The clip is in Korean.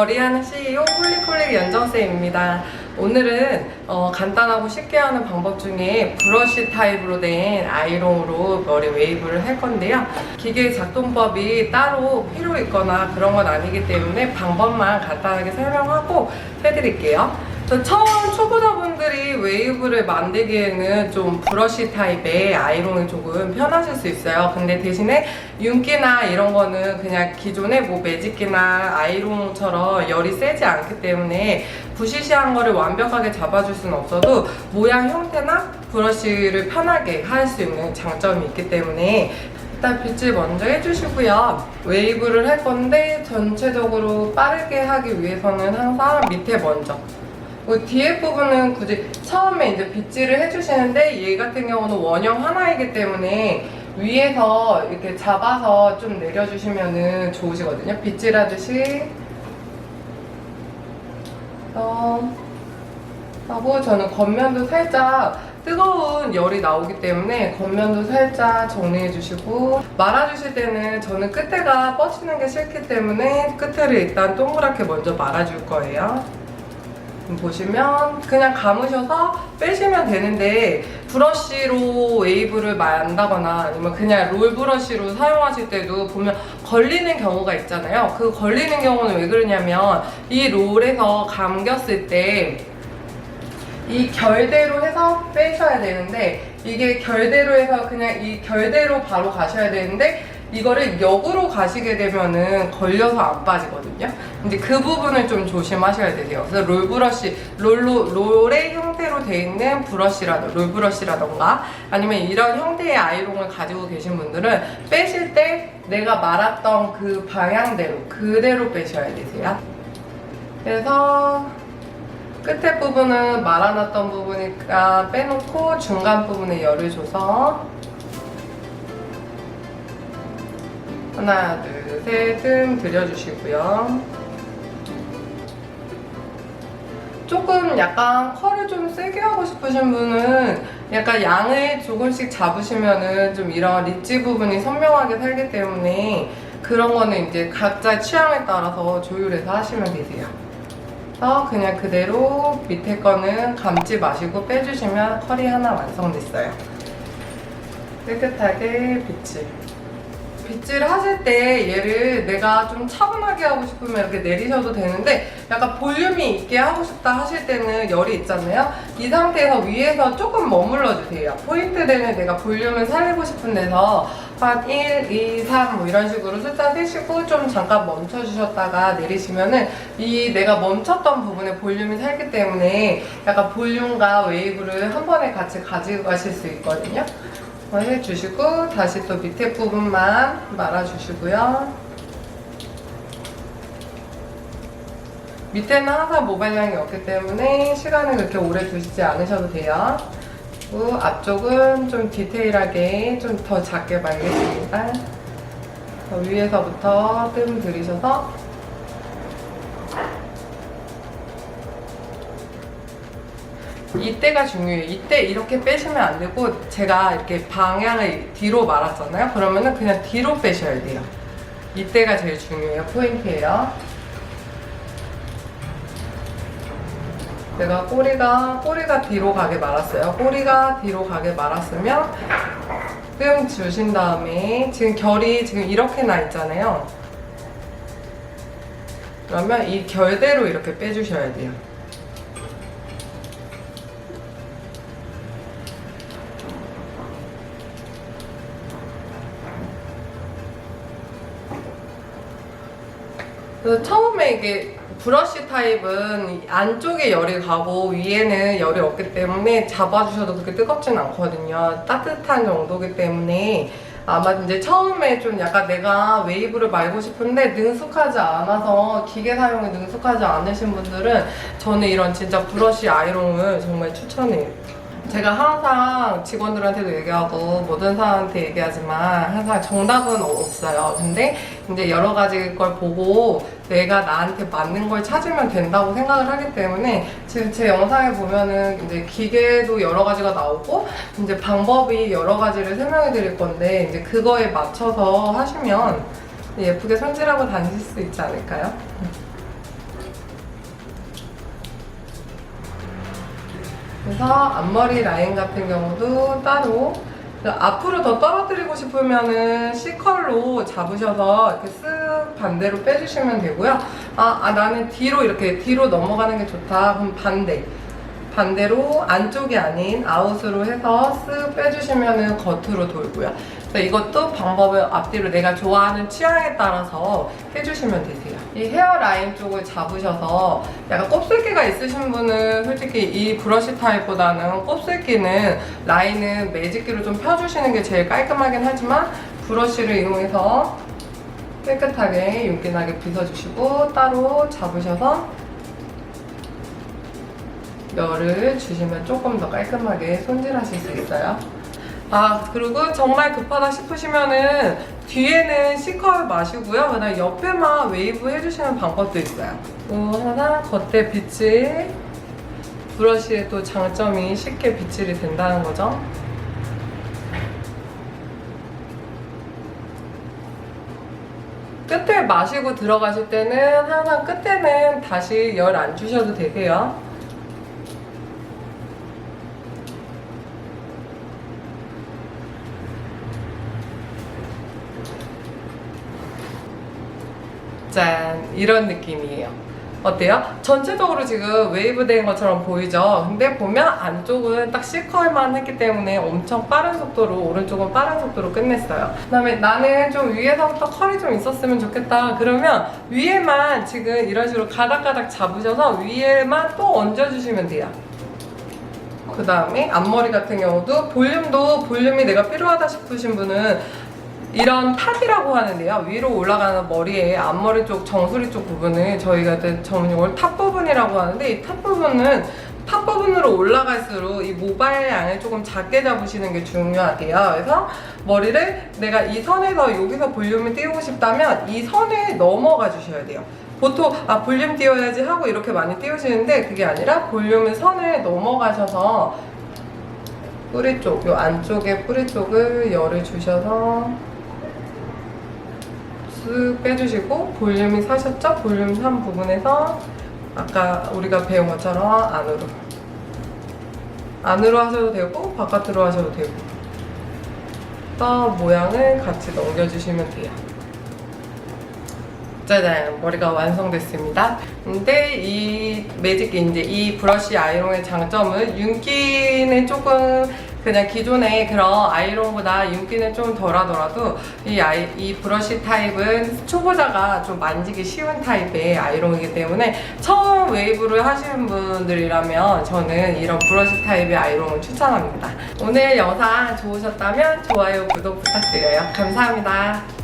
머리하는 CEO 홀릭홀릭 연정쌤입니다. 오늘은 간단하고 쉽게 하는 방법 중에 브러쉬 타입으로 된 아이롱으로 머리 웨이브를 할 건데요. 기계 작동법이 따로 필요 있거나 그런 건 아니기 때문에 방법만 간단하게 설명하고 해드릴게요. 처음 초보자분들이 웨이브를 만들기에는 좀 브러쉬 타입의 아이롱이 조금 편하실 수 있어요. 근데 대신에 윤기나 이런 거는 그냥 기존의 뭐 매직기나 아이롱처럼 열이 세지 않기 때문에 부시시한 거를 완벽하게 잡아줄 수는 없어도 모양 형태나 브러쉬를 편하게 할 수 있는 장점이 있기 때문에 일단 빗질 먼저 해주시고요. 웨이브를 할 건데 전체적으로 빠르게 하기 위해서는 항상 밑에 먼저, 뒤에 부분은 굳이 처음에 이제 빗질을 해주시는데 얘 같은 경우는 원형 하나이기 때문에 위에서 이렇게 잡아서 좀 내려주시면은 좋으시거든요. 빗질하듯이 하고, 저는 겉면도 살짝 뜨거운 열이 나오기 때문에 겉면도 살짝 정리해주시고, 말아주실 때는 저는 끝에가 뻗치는 게 싫기 때문에 끝에를 일단 동그랗게 먼저 말아줄 거예요. 보시면 그냥 감으셔서 빼시면 되는데, 브러쉬로 웨이브를 만다거나 아니면 그냥 롤 브러쉬로 사용하실 때도 보면 걸리는 경우가 있잖아요. 그 걸리는 경우는 왜 그러냐면 이 롤에서 감겼을 때 이 결대로 해서 빼셔야 되는데, 이게 결대로 해서 그냥 이 결대로 바로 가셔야 되는데 이거를 역으로 가시게 되면은 걸려서 안 빠지거든요. 근데 그 부분을 좀 조심하셔야 되세요. 그래서 롤 브러쉬, 롤의 형태로 되어 있는 롤 브러쉬라던가 아니면 이런 형태의 아이롱을 가지고 계신 분들은 빼실 때 내가 말았던 그 방향대로 그대로 빼셔야 되세요. 그래서 끝에 부분은 말아놨던 부분이니까 빼놓고 중간 부분에 열을 줘서 하나, 둘, 셋은 들여주시고요. 조금 약간 컬을 좀 세게 하고 싶으신 분은 약간 양을 조금씩 잡으시면은 좀 이런 릿지 부분이 선명하게 살기 때문에 그런 거는 이제 각자 취향에 따라서 조율해서 하시면 되세요. 그래서 그냥 그대로 밑에 거는 감지 마시고 빼주시면 컬이 하나 완성됐어요. 깨끗하게 빗질 하실 때 얘를 내가 좀 차분하게 하고 싶으면 이렇게 내리셔도 되는데, 약간 볼륨이 있게 하고 싶다 하실 때는 열이 있잖아요. 이 상태에서 위에서 조금 머물러 주세요. 포인트되는 내가 볼륨을 살리고 싶은 데서 한 1, 2, 3 뭐 이런 식으로 숫자 세시고 좀 잠깐 멈춰 주셨다가 내리시면은 이 내가 멈췄던 부분에 볼륨이 살기 때문에 약간 볼륨과 웨이브를 한 번에 같이 가지고 가실 수 있거든요. 해주시고 다시 또 밑에 부분만 말아주시고요. 밑에는 항상 모발량이 없기 때문에 시간을 그렇게 오래 두시지 않으셔도 돼요. 그리고 앞쪽은 좀 디테일하게 좀 더 작게 말겠습니다. 위에서부터 뜸 들이셔서 이때가 중요해요. 이때 이렇게 빼시면 안 되고, 제가 이렇게 방향을 뒤로 말았잖아요. 그러면은 그냥 뒤로 빼셔야 돼요. 이때가 제일 중요해요. 포인트예요. 제가 꼬리가 뒤로 가게 말았어요. 꼬리가 뒤로 가게 말았으면 뜸 주신 다음에 지금 결이 지금 이렇게 나 있잖아요. 그러면 이 결대로 이렇게 빼주셔야 돼요. 그래서 처음에 이게 브러쉬 타입은 안쪽에 열이 가고 위에는 열이 없기 때문에 잡아주셔도 그렇게 뜨겁진 않거든요. 따뜻한 정도기 때문에 아마 이제 처음에 좀 약간 내가 웨이브를 말고 싶은데 능숙하지 않아서, 기계 사용에 능숙하지 않으신 분들은 저는 이런 진짜 브러쉬 아이롱을 정말 추천해요. 제가 항상 직원들한테도 얘기하고 모든 사람한테 얘기하지만 항상 정답은 없어요. 근데 이제 여러 가지 걸 보고 내가 나한테 맞는 걸 찾으면 된다고 생각을 하기 때문에, 지금 제 영상에 보면은 이제 기계도 여러 가지가 나오고 이제 방법이 여러 가지를 설명해 드릴 건데, 이제 그거에 맞춰서 하시면 예쁘게 손질하고 다니실 수 있지 않을까요? 그래서 앞머리 라인 같은 경우도 따로 앞으로 더 떨어뜨리고 싶으면은 C컬로 잡으셔서 이렇게 쓱 반대로 빼주시면 되고요. 나는 뒤로 이렇게 뒤로 넘어가는 게 좋다. 그럼 반대로 안쪽이 아닌 아웃으로 해서 쓱 빼주시면은 겉으로 돌고요. 그래서 이것도 방법을 앞뒤로 내가 좋아하는 취향에 따라서 해주시면 되세요. 이 헤어라인 쪽을 잡으셔서 약간 곱슬기가 있으신 분은 솔직히 이 브러쉬 타입보다는 곱슬기는 라인은 매직기로 좀 펴주시는 게 제일 깔끔하긴 하지만 브러쉬를 이용해서 깨끗하게 윤기나게 빗어주시고 따로 잡으셔서 열을 주시면 조금 더 깔끔하게 손질하실 수 있어요. 그리고 정말 급하다 싶으시면은 뒤에는 C컬 마시고요. 그다음 옆에만 웨이브 해주시는 방법도 있어요. 또 하나 겉에 빗질, 브러쉬의 또 장점이 쉽게 빗질이 된다는 거죠. 끝에 마시고 들어가실 때는 항상 끝에는 다시 열 안 주셔도 되세요. 짠! 이런 느낌이에요. 어때요? 전체적으로 지금 웨이브 된 것처럼 보이죠? 근데 보면 안쪽은 딱 C컬만 했기 때문에 엄청 빠른 속도로, 오른쪽은 빠른 속도로 끝냈어요. 그 다음에 나는 좀 위에서부터 컬이 좀 있었으면 좋겠다. 그러면 위에만 지금 이런 식으로 가닥가닥 잡으셔서 위에만 또 얹어주시면 돼요. 그 다음에 앞머리 같은 경우도 볼륨이 내가 필요하다 싶으신 분은 이런 탑이라고 하는데요. 위로 올라가는 머리에 앞머리 쪽, 정수리 쪽 부분을 저희가 전문용어로 탑 부분이라고 하는데 이 탑 부분으로 올라갈수록 이 모발 양을 조금 작게 잡으시는 게 중요하대요. 그래서 머리를 내가 이 선에서 여기서 볼륨을 띄우고 싶다면 이 선을 넘어가 주셔야 돼요. 보통 볼륨 띄워야지 하고 이렇게 많이 띄우시는데 그게 아니라 볼륨을 선을 넘어가셔서 뿌리 쪽, 요 안쪽에 뿌리 쪽을 열을 주셔서 쓱 빼주시고 볼륨이 사셨죠? 볼륨 산 부분에서 아까 우리가 배운 것처럼 안으로 하셔도 되고 바깥으로 하셔도 되고 또 모양을 같이 넘겨주시면 돼요. 짜잔! 머리가 완성됐습니다. 근데 이 매직기 이제 이 브러쉬 아이롱의 장점은 윤기는 조금 그냥 기존의 그런 아이롱보다 윤기는 좀 덜하더라도 이 브러쉬 타입은 초보자가 좀 만지기 쉬운 타입의 아이롱이기 때문에 처음 웨이브를 하시는 분들이라면 저는 이런 브러쉬 타입의 아이롱을 추천합니다. 오늘 영상 좋으셨다면 좋아요, 구독 부탁드려요. 감사합니다.